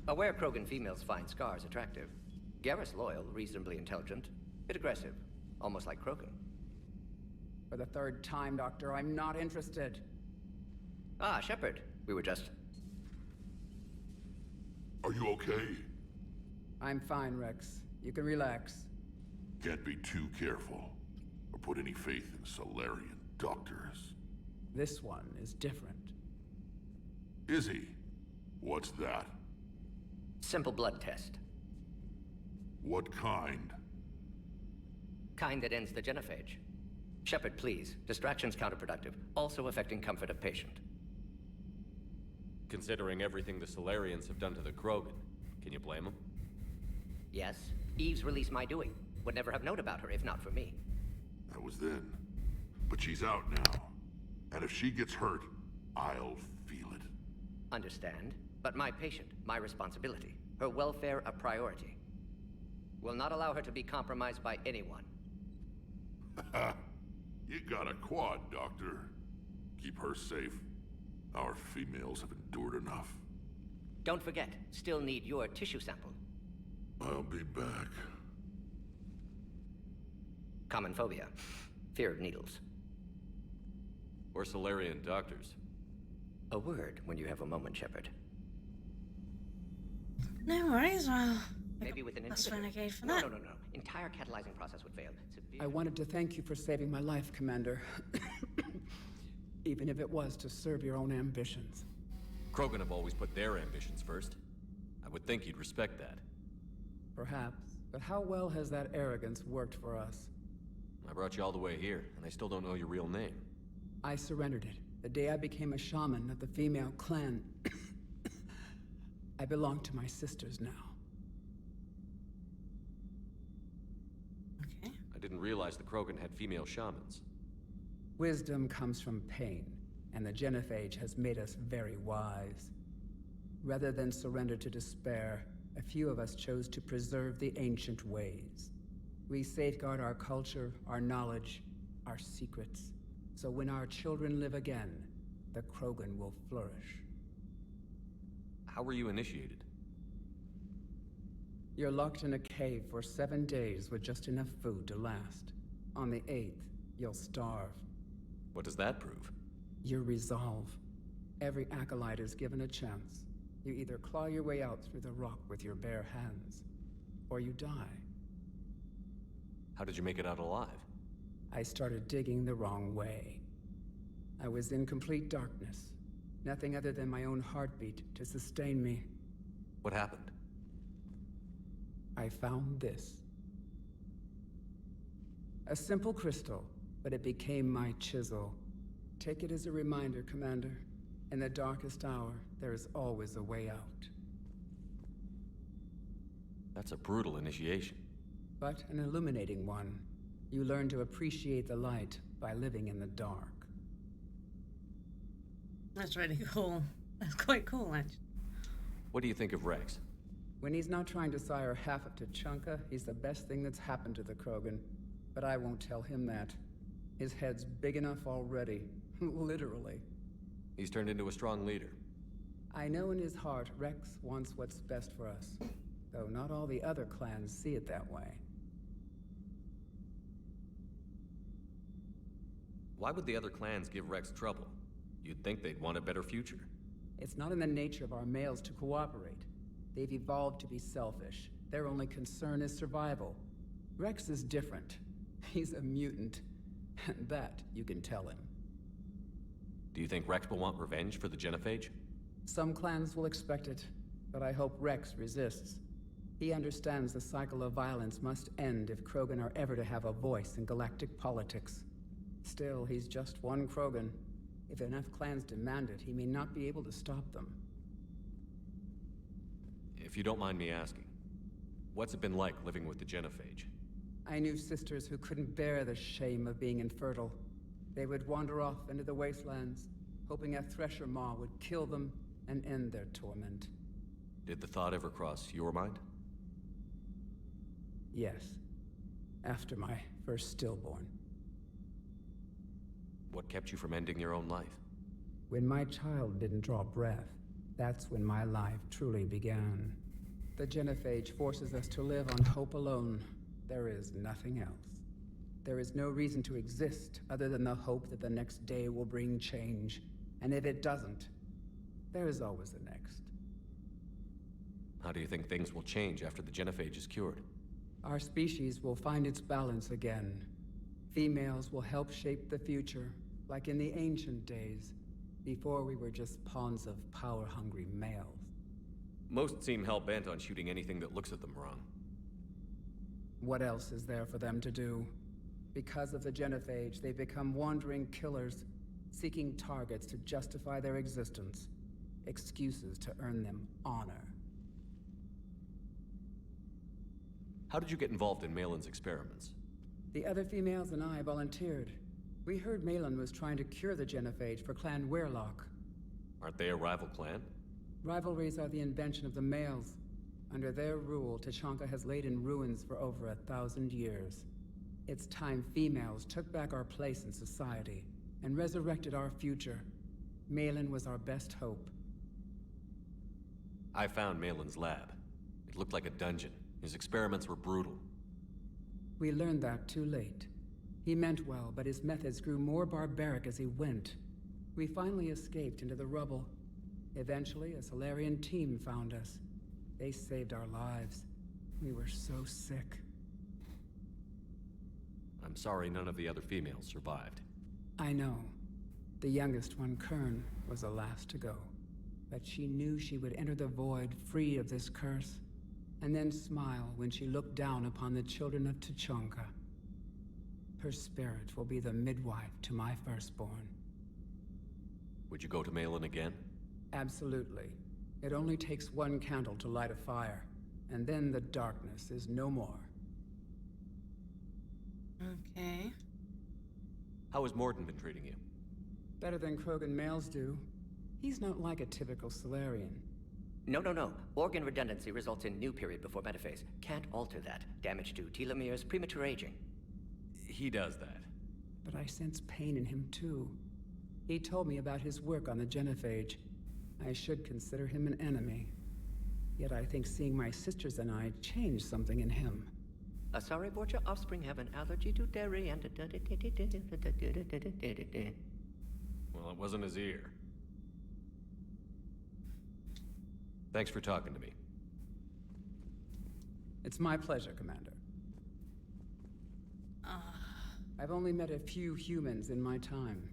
Aware Krogan females find scars attractive. Garrus loyal, reasonably intelligent, bit aggressive, almost like Krogan. For the third time, Doctor, I'm not interested. Ah, Shepard. We were just... Are you okay? I'm fine, Rex. You can relax. Can't be too careful, or put any faith in Solarian doctors. This one is different. Is he? What's that? Simple blood test. What kind? Kind that ends the genophage. Shepard, please. Distraction's counterproductive, also affecting comfort of patient. Considering everything the Solarians have done to the Krogan, can you blame them? Yes, Eve's release my doing. Would never have known about her if not for me. That was then. But she's out now. And if she gets hurt, I'll feel it. Understand, but my patient, my responsibility. Her welfare a priority. Will not allow her to be compromised by anyone. You got a quad, Doctor. Keep her safe. Our females have endured enough. Don't forget, still need your tissue sample. I'll be back. Common phobia. Fear of needles. Or Solarian doctors? A word when you have a moment, Shepard. No worries, well... Maybe with an Plus inhibitor. renegade for No, that. no, no, no. Entire catalyzing process would fail. Severe... I wanted to thank you for saving my life, Commander. Even if it was to serve your own ambitions. Krogan have always put their ambitions first. I would think you'd respect that. Perhaps. But how well has that arrogance worked for us? I brought you all the way here, and I still don't know your real name. I surrendered it the day I became a shaman of the female clan. I belong to my sisters now. Okay. I didn't realize the Krogan had female shamans. Wisdom comes from pain, and the genophage has made us very wise. Rather than surrender to despair, a few of us chose to preserve the ancient ways. We safeguard our culture, our knowledge, our secrets. So when our children live again, the Krogan will flourish. How were you initiated? You're locked in a cave for 7 days with just enough food to last. On the 8th, you'll starve. What does that prove? Your resolve. Every acolyte is given a chance. You either claw your way out through the rock with your bare hands, or you die. How did you make it out alive? I started digging the wrong way. I was in complete darkness. Nothing other than my own heartbeat to sustain me. What happened? I found this. A simple crystal, but it became my chisel. Take it as a reminder, Commander. In the darkest hour, there is always a way out. That's a brutal initiation. But an illuminating one. You learn to appreciate the light by living in the dark. That's really cool. That's quite cool, actually. What do you think of Rex? When he's not trying to sire half of Tuchanka, he's the best thing that's happened to the Krogan. But I won't tell him that. His head's big enough already. Literally. He's turned into a strong leader. I know in his heart Rex wants what's best for us. Though not all the other clans see it that way. Why would the other clans give Rex trouble? You'd think they'd want a better future. It's not in the nature of our males to cooperate. They've evolved to be selfish. Their only concern is survival. Rex is different. He's a mutant. And that you can tell him. Do you think Rex will want revenge for the genophage? Some clans will expect it, but I hope Rex resists. He understands the cycle of violence must end if Krogan are ever to have a voice in galactic politics. Still, he's just one Krogan. If enough clans demand it, he may not be able to stop them. If you don't mind me asking, what's it been like living with the genophage? I knew sisters who couldn't bear the shame of being infertile. They would wander off into the wastelands, hoping a thresher maw would kill them and end their torment. Did the thought ever cross your mind? Yes. After my first stillborn. What kept you from ending your own life? When my child didn't draw breath, That's when my life truly began. The genophage forces us to live on hope alone. There is nothing else. There is no reason to exist other than the hope that the next day will bring change. And if it doesn't, there is always the next. How do you think things will change after the genophage is cured? Our species will find its balance again. Females will help shape the future, like in the ancient days, before we were just pawns of power-hungry males. Most seem hell-bent on shooting anything that looks at them wrong. What else is there for them to do? Because of the genophage, they become wandering killers, seeking targets to justify their existence, excuses to earn them honor. How did you get involved in Malin's experiments? The other females and I volunteered. We heard Malin was trying to cure the genophage for Clan Weirlock. Aren't they a rival clan? Rivalries are the invention of the males. Under their rule, Tachanka has laid in ruins for over 1,000 years. It's time females took back our place in society and resurrected our future. Malin was our best hope. I found Malin's lab. It looked like a dungeon. His experiments were brutal. We learned that too late. He meant well, but his methods grew more barbaric as he went. We finally escaped into the rubble. Eventually, a Solarian team found us. They saved our lives. We were so sick. I'm sorry none of the other females survived. I know. The youngest one, Kern, was the last to go. But she knew she would enter the void free of this curse, and then smile when she looked down upon the children of Tachanka. Her spirit will be the midwife to my firstborn. Would you go to Malin again? Absolutely. It only takes one candle to light a fire, and then the darkness is no more. Okay. How has Morden been treating you? Better than Krogan males do. He's not like a typical Solarian. No. Organ redundancy results in new period before metaphase. Can't alter that. Damage to telomeres, premature aging. He does that. But I sense pain in him too. He told me about his work on the genophage. I should consider him an enemy. Yet I think seeing my sisters and I changed something in him. Sorry, Borgia offspring have an allergy to dairy and... Well, it wasn't his ear. Thanks for talking to me. It's my pleasure, Commander. I've only met a few humans in my time.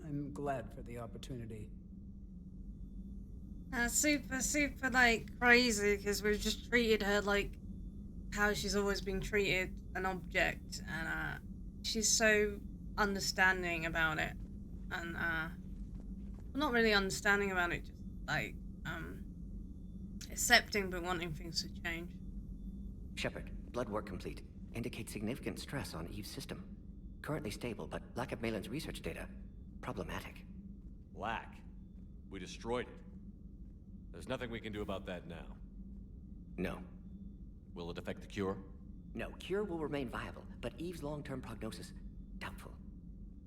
I'm glad for the opportunity. Super, like, crazy, because we've just treated her like how she's always been treated, an object, and, she's so understanding about it, and, well, not really understanding about it, just, like, accepting but wanting things to change. Shepard, blood work complete. Indicates significant stress on Eve's system. Currently stable, but lack of Malin's research data. Problematic. Lack. We destroyed it. There's nothing we can do about that now. No. Will it affect the cure? No, cure will remain viable, but Eve's long-term prognosis, doubtful.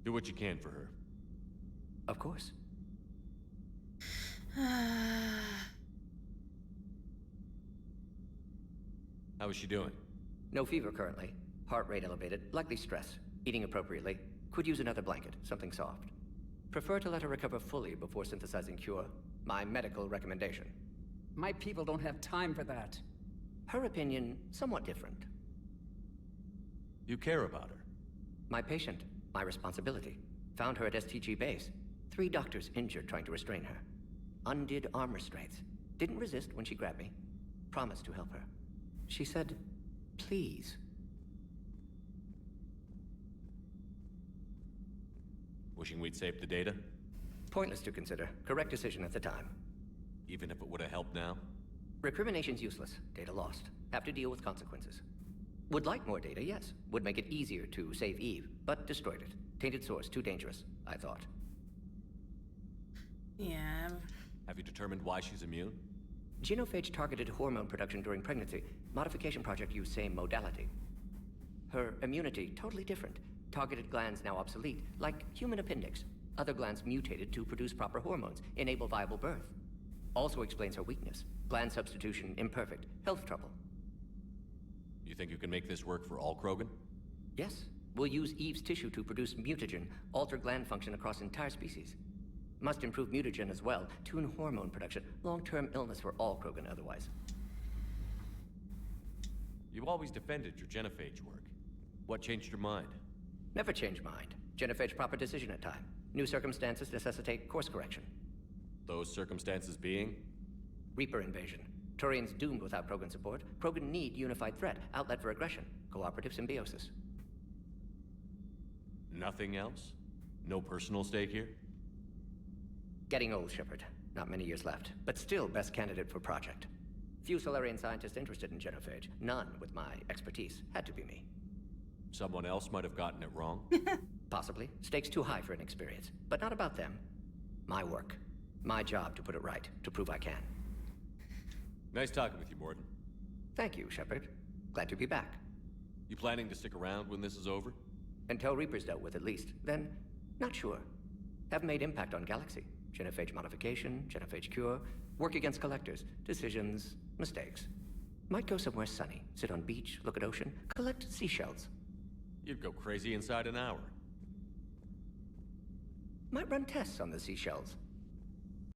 Do what you can for her. Of course. How is she doing? No fever currently. Heart rate elevated, likely stress. Eating appropriately. Could use another blanket, something soft. Prefer to let her recover fully before synthesizing cure. My medical recommendation. My people don't have time for that. Her opinion, somewhat different. You care about her. My patient, my responsibility. Found her at STG base. 3 doctors injured trying to restrain her. Undid arm restraints. Didn't resist when she grabbed me. Promised to help her. She said, please. Wishing we'd saved the data? Pointless to consider. Correct decision at the time. Even if it would have helped now? Recrimination's useless. Data lost. Have to deal with consequences. Would like more data, yes. Would make it easier to save Eve, but destroyed it. Tainted source, too dangerous, I thought. Yeah. Have you determined why she's immune? Genophage targeted hormone production during pregnancy. Modification project used same modality. Her immunity, totally different. Targeted glands now obsolete, like human appendix. Other glands mutated to produce proper hormones, enable viable birth. Also explains her weakness. Gland substitution imperfect. Health trouble. You think you can make this work for all Krogan? Yes. We'll use Eve's tissue to produce mutagen, alter gland function across entire species. Must improve mutagen as well, tune hormone production. Long-term illness for all Krogan otherwise. You've always defended your genophage work. What changed your mind? Never change mind. Genophage proper decision at time. New circumstances necessitate course correction. Those circumstances being? Reaper invasion. Turians doomed without Krogan support. Krogan need unified threat, outlet for aggression, cooperative symbiosis. Nothing else? No personal stake here? Getting old, Shepard. Not many years left, but still best candidate for project. Few Solarian scientists interested in genophage. None with my expertise. Had to be me. Someone else might have gotten it wrong? Possibly. Stakes too high for inexperience. But not about them. My work. My job to put it right, to prove I can. Nice talking with you, Morden. Thank you, Shepard. Glad to be back. You planning to stick around when this is over? Until Reaper's dealt with, at least. Then, not sure. Have made impact on Galaxy. Genophage modification, genophage cure, work against collectors, decisions, mistakes. Might go somewhere sunny, sit on beach, look at ocean, collect seashells. You'd go crazy inside an hour. Might run tests on the seashells.